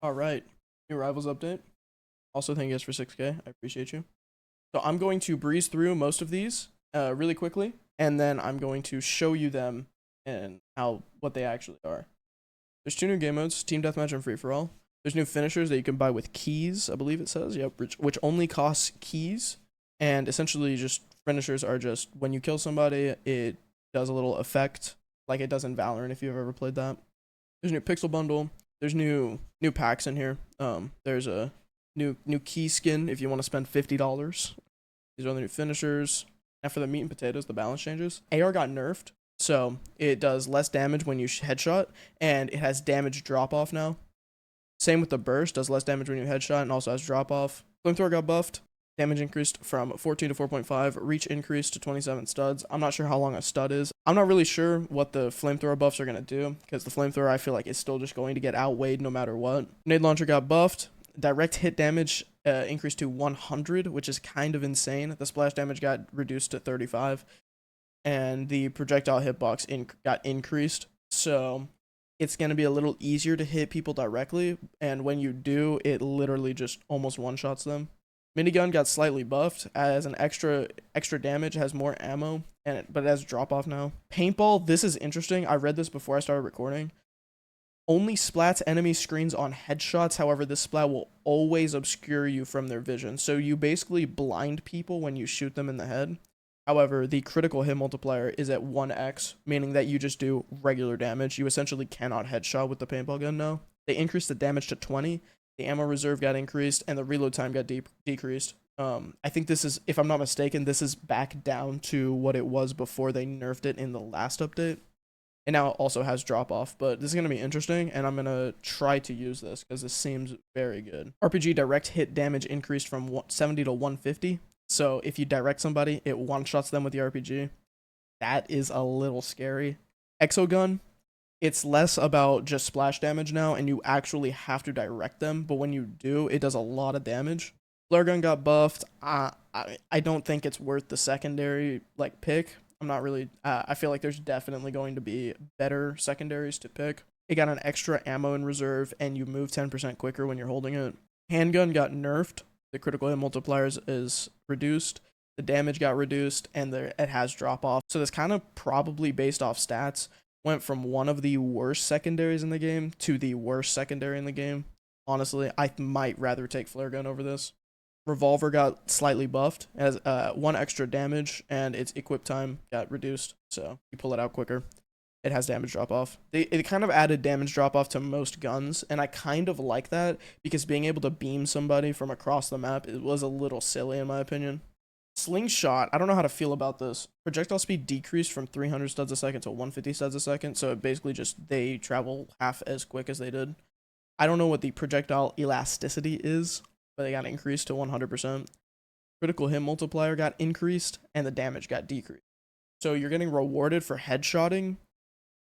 All right, new Rivals update. Also, thank you guys for 6K. I appreciate you. So I'm going to breeze through most of these really quickly, and then I'm going to show you them and what they actually are. There's two new game modes: Team Deathmatch and Free for All. There's new finishers that you can buy with keys, I believe it says. Yep, which only costs keys, and essentially just finishers are just when you kill somebody, it does a little effect like it does in Valorant if you've ever played that. There's a new pixel bundle. There's new packs in here. There's a new key skin if you want to spend $50. These are the new finishers. And for the meat and potatoes, the balance changes. AR got nerfed, so it does less damage when you headshot, and it has damage drop off now. Same with the burst, does less damage when you headshot, and also has drop off. Flamethrower got buffed. Damage increased from 14 to 4.5. Reach increased to 27 studs. I'm not sure how long a stud is. I'm not really sure what the flamethrower buffs are going to do, because the flamethrower I feel like is still just going to get outweighed no matter what. Grenade launcher got buffed. Direct hit damage increased to 100, which is kind of insane. The splash damage got reduced to 35, and the projectile hitbox got increased. So it's going to be a little easier to hit people directly, and when you do, it literally just almost one-shots them. Minigun got slightly buffed as an extra damage, has more ammo, but it has drop off now. Paintball, this is interesting. I read this before I started recording. Only splats enemy screens on headshots. However, this splat will always obscure you from their vision. So you basically blind people when you shoot them in the head. However, the critical hit multiplier is at 1x, meaning that you just do regular damage. You essentially cannot headshot with the paintball gun now. They increased the damage to 20. The ammo reserve got increased, and the reload time got decreased. I think this is, if I'm not mistaken, this is back down to what it was before they nerfed it in the last update. And now it also has drop off, but this is going to be interesting, and I'm going to try to use this because this seems very good. RPG direct hit damage increased from 70 to 150. So if you direct somebody, it one-shots them with the RPG. That is a little scary. Exogun, it's less about just splash damage now, and you actually have to direct them, but when you do, it does a lot of damage. Flare gun got buffed. I don't think it's worth the secondary pick. I'm not really, I feel like there's definitely going to be better secondaries to pick. It got an extra ammo in reserve, and you move 10% quicker when you're holding it. Handgun got nerfed. The critical hit multipliers is reduced. The damage got reduced, and it has drop off. So this kind of probably based off stats went from one of the worst secondaries in the game to the worst secondary in the game. Honestly, I might rather take flare gun over this. Revolver got slightly buffed, as 1 extra damage, and its equip time got reduced, so you pull it out quicker. It has damage drop off. It kind of added damage drop off to most guns, and I kind of like that because being able to beam somebody from across the map, it was a little silly in my opinion. Slingshot, I don't know how to feel about this. Projectile speed decreased from 300 studs a second to 150 studs a second, so it basically just they travel half as quick as they did. I don't know what the projectile elasticity is, but they got increased to 100%. Critical hit multiplier got increased, and the damage got decreased. So you're getting rewarded for headshotting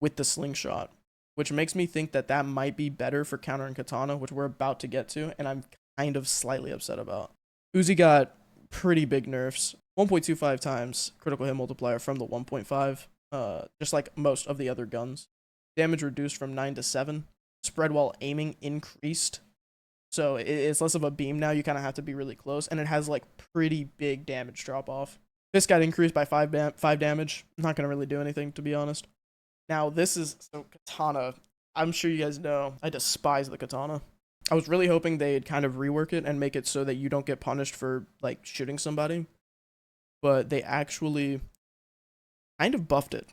with the slingshot, which makes me think that that might be better for counter and katana, which we're about to get to, and I'm kind of slightly upset about. Uzi got pretty big nerfs. 1.25 times critical hit multiplier from the 1.5, just like most of the other guns. Damage reduced from 9 to 7. Spread while aiming increased. So it's less of a beam now. You kind of have to be really close, and it has pretty big damage drop off. Fist got increased by 5 damage. Not gonna really do anything, to be honest. Now this is katana. I'm sure you guys know I despise the katana. I was really hoping they'd kind of rework it and make it so that you don't get punished for shooting somebody, but they actually kind of buffed it.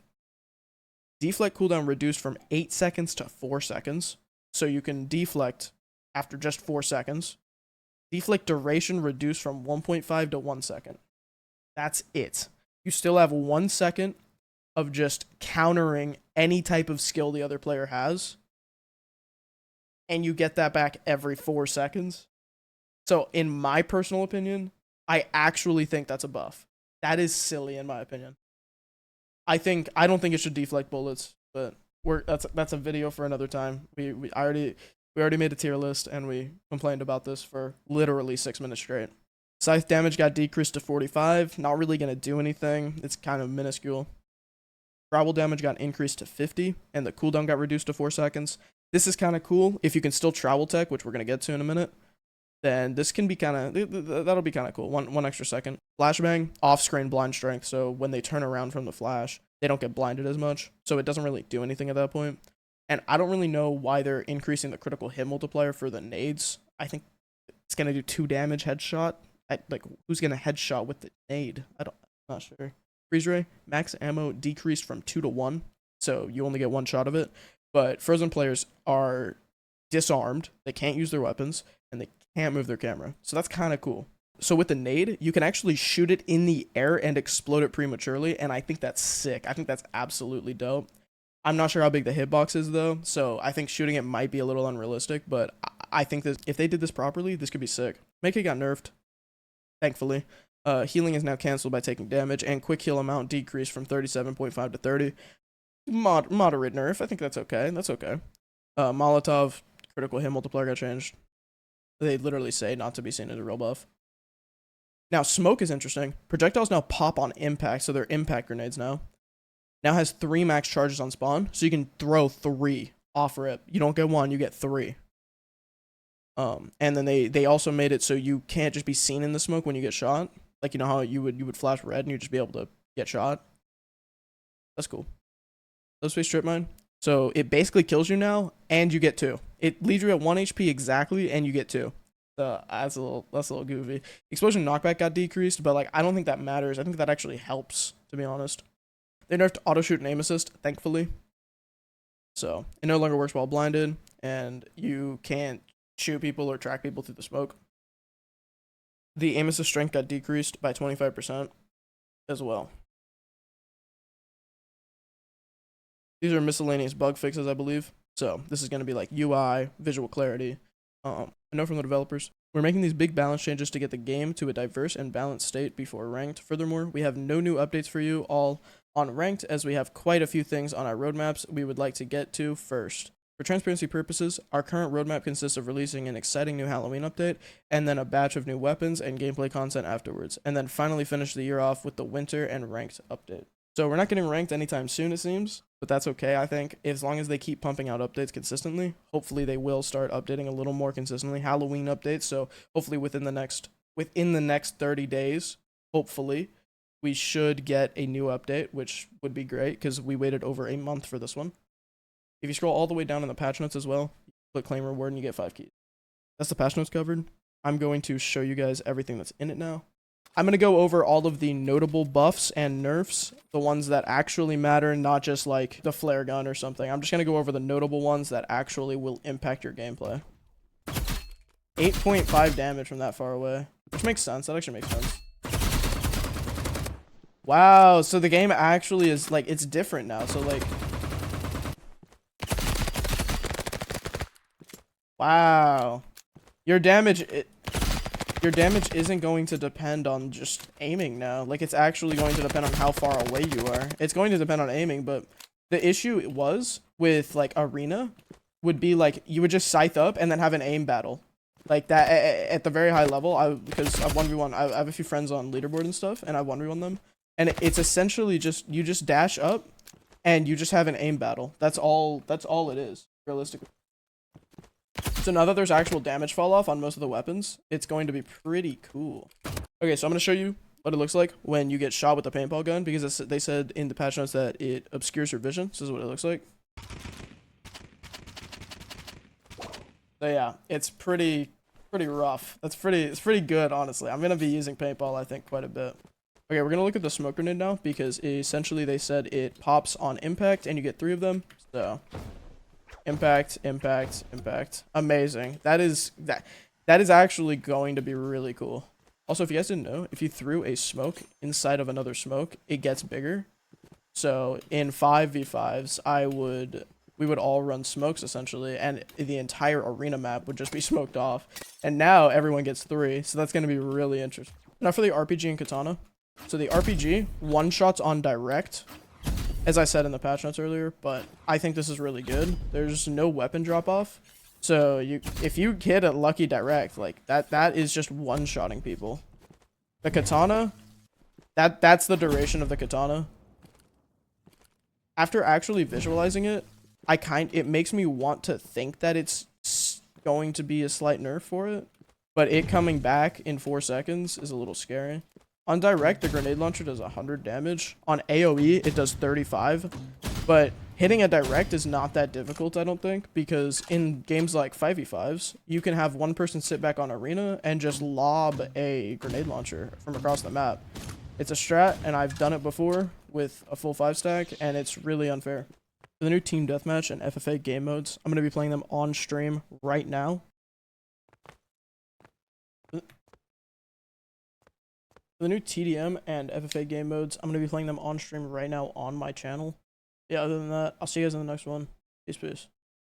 Deflect cooldown reduced from 8 seconds to 4 seconds, so you can deflect after just 4 seconds. Deflect duration reduced from 1.5 to 1 second. That's it. You still have 1 second of just countering any type of skill the other player has, and you get that back every 4 seconds. So in my personal opinion, I actually think that's a buff. That is silly in my opinion. I don't think it should deflect bullets, but that's a video for another time. We already made a tier list, and we complained about this for literally 6 minutes straight. Scythe damage got decreased to 45. Not really going to do anything. It's kind of minuscule. Growl damage got increased to 50, and the cooldown got reduced to 4 seconds. This is kind of cool. If you can still travel tech, which we're going to get to in a minute, then this can be kind of, that'll be kind of cool. One extra second. Flashbang, off-screen blind strength. So when they turn around from the flash, they don't get blinded as much. So it doesn't really do anything at that point. And I don't really know why they're increasing the critical hit multiplier for the nades. I think it's going to do 2 damage headshot. Like, who's going to headshot with the nade? I'm not sure. Freeze ray, max ammo decreased from 2 to 1. So you only get 1 shot of it. But Frozen players are disarmed. They can't use their weapons. And they can't move their camera. So that's kind of cool. So with the nade, you can actually shoot it in the air and explode it prematurely. And I think that's sick. I think that's absolutely dope. I'm not sure how big the hitbox is, though. So I think shooting it might be a little unrealistic. But I think that if they did this properly, this could be sick. Make it got nerfed, thankfully. Healing is now canceled by taking damage. And quick heal amount decreased from 37.5 to 30. Moderate nerf. I think that's okay. That's okay. Molotov, critical hit multiplier got changed. They literally say not to be seen as a real buff. Now, smoke is interesting. Projectiles now pop on impact, so they're impact grenades now. Now has 3 max charges on spawn, so you can throw 3 off rip. You don't get 1, you get 3. And then they also made it so you can't just be seen in the smoke when you get shot. Like, you know how you would flash red and you'd just be able to get shot? That's cool. Subspace strip mine. So it basically kills you now, and you get 2. It leaves you at 1 HP exactly, and you get 2. That's a little goofy. Explosion knockback got decreased, but like I don't think that matters. I think that actually helps, to be honest. They nerfed auto shoot and aim assist, thankfully. So it no longer works while blinded, and you can't shoot people or track people through the smoke. The aim assist strength got decreased by 25% as well. These are miscellaneous bug fixes, I believe. So this is going to be like UI, visual clarity. I know from the developers. We're making these big balance changes to get the game to a diverse and balanced state before ranked. Furthermore, we have no new updates for you all on ranked, as we have quite a few things on our roadmaps we would like to get to first. For transparency purposes, our current roadmap consists of releasing an exciting new Halloween update, and then a batch of new weapons and gameplay content afterwards, and then finally finish the year off with the winter and ranked update. So we're not getting ranked anytime soon, it seems, but that's okay, I think. As long as they keep pumping out updates consistently, hopefully they will start updating a little more consistently. Halloween updates, so hopefully within the next 30 days, hopefully, we should get a new update, which would be great, because we waited over a month for this one. If you scroll all the way down in the patch notes as well, click claim reward and you get 5 keys. That's the patch notes covered. I'm going to show you guys everything that's in it now. I'm going to go over all of the notable buffs and nerfs, the ones that actually matter, not just like the flare gun or something. I'm just going to go over the notable ones that actually will impact your gameplay. 8.5 damage from that far away, which makes sense. That actually makes sense. Wow, so the game actually is like, it's different now. So like, wow, your damage isn't going to depend on just aiming now. Like, it's actually going to depend on how far away you are. It's going to depend on aiming, but the issue was with like arena would be like you would just scythe up and then have an aim battle like that at the very high level. Because I've 1v1, I have a few friends on leaderboard and stuff, and I 1v1 them, and it's essentially just you just dash up and you just have an aim battle. That's all it is, realistically. So now that there's actual damage fall off on most of the weapons, it's going to be pretty cool. Okay, so I'm going to show you what it looks like when you get shot with the paintball gun, because they said in the patch notes that it obscures your vision. This is what it looks like. So yeah, it's pretty rough. It's pretty good, honestly. I'm going to be using paintball, I think, quite a bit. Okay, we're going to look at the smoke grenade now, because essentially they said it pops on impact and you get 3 of them. So impact, impact, impact. Amazing. That is actually going to be really cool. Also, if you guys didn't know, if you threw a smoke inside of another smoke, it gets bigger. So in 5v5s, we would all run smokes essentially, and the entire arena map would just be smoked off. And now everyone gets 3, so that's going to be really interesting. Now for the RPG and Katana. So the RPG, one-shots on direct, as I said in the patch notes earlier, but I think this is really good. There's no weapon drop-off. So if you hit a lucky direct, like that is just one-shotting people. The Katana, that's the duration of the Katana. After actually visualizing it, it makes me want to think that it's going to be a slight nerf for it, but it coming back in 4 seconds is a little scary. On direct, the grenade launcher does 100 damage. On AoE, it does 35, but hitting a direct is not that difficult, I don't think, because in games like 5v5s, you can have one person sit back on arena and just lob a grenade launcher from across the map. It's a strat, and I've done it before with a full 5-stack, and it's really unfair. For the new Team Deathmatch and FFA game modes, I'm going to be playing them on stream right now. For the new TDM and FFA game modes, I'm going to be playing them on stream right now on my channel. Yeah, other than that, I'll see you guys in the next one. Peace, peace.